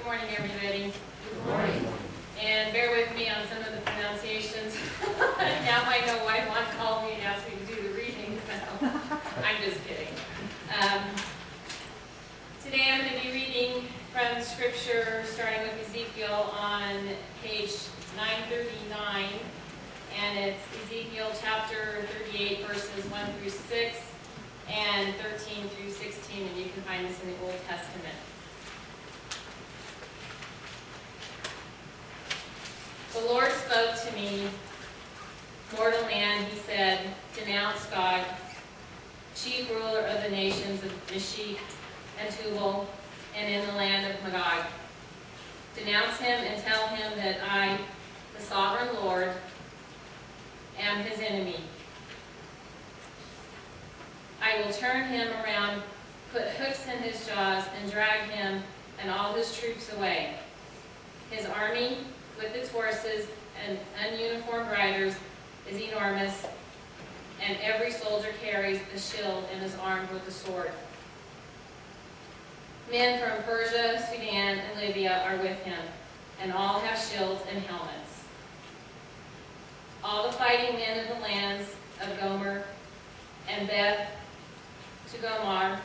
morning, everybody. Good morning. And bear with me on some of the pronunciations. Now I know why Juan called me and asked me to do the reading, so I'm just kidding. Today I'm going to be reading from Scripture, starting with Ezekiel on page 939, and it's Ezekiel chapter 38, verses 1 through 6, and 13 through 16, and you can find this in the Old Testament. The Lord spoke to me, mortal man, he said, denounce God, chief ruler of the nations of Meshech and Tubal, and in the land of Magog. Denounce him and tell him that I, the sovereign Lord, am his enemy. I will turn him around, put hooks in his jaws, and drag him and all his troops away. His army, with its horses and ununiformed riders, is enormous, and every soldier carries a shield and is armed with a sword. Men from Persia, Sudan, and Libya are with him, and all have shields and helmets. All the fighting men of the lands of Gomer and Beth to Gomar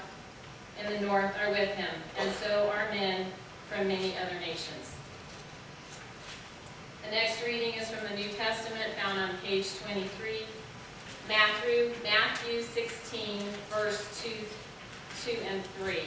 in the north are with him, and so are men from many other nations. The next reading is from the New Testament, found on page 23, Matthew 16, verse 2 and 3.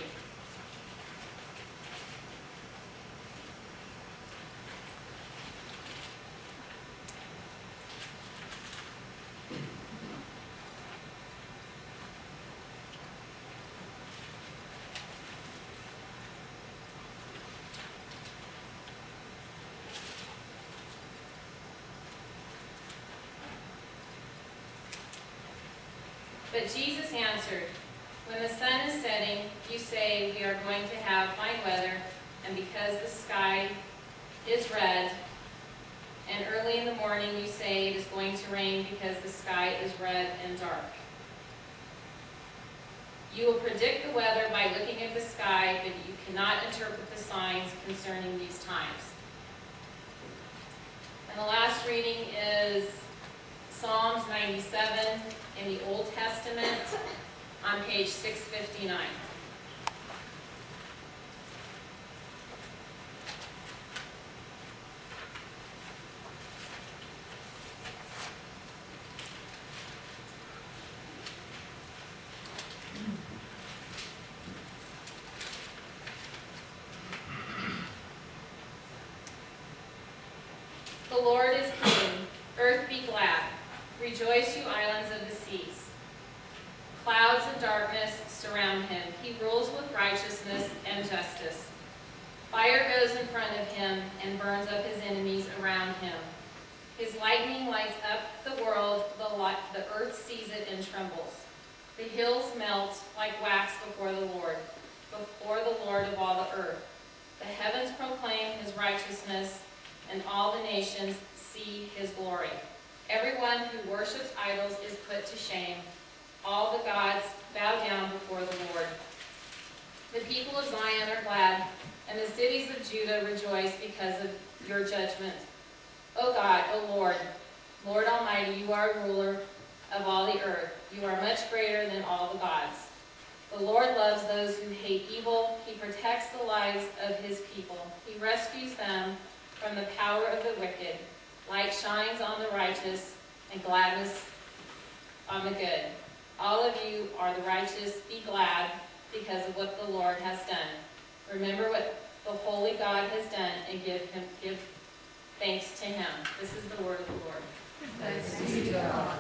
But Jesus answered, when the sun is setting, you say we are going to have fine weather, and because the sky is red, and early in the morning you say it is going to rain because the sky is red and dark. You will predict the weather by looking at the sky, but you cannot interpret the signs concerning these times. And the last reading is Psalms 97 in the Old Testament on page 659. The Lord is king. Earth be glad. Rejoice, you islands of the seas. Clouds and darkness surround him. He rules with righteousness and justice. Fire goes in front of him and burns up his enemies around him. His lightning lights up the world. The earth sees it and trembles. The hills melt like wax before the Lord of all the earth. The heavens proclaim his righteousness, and all the nations see his glory. Everyone who worships idols is put to shame. All the gods bow down before the Lord. The people of Zion are glad, and the cities of Judah rejoice because of your judgment. O God, O Lord, Lord Almighty, you are ruler of all the earth. You are much greater than all the gods. The Lord loves those who hate evil. He protects the lives of his people. He rescues them from the power of the wicked. Light shines on the righteous and gladness on the good. All of you are the righteous. Be glad because of what the Lord has done. Remember what the holy God has done and give thanks to him. This is the word of the Lord. Thanks be to God.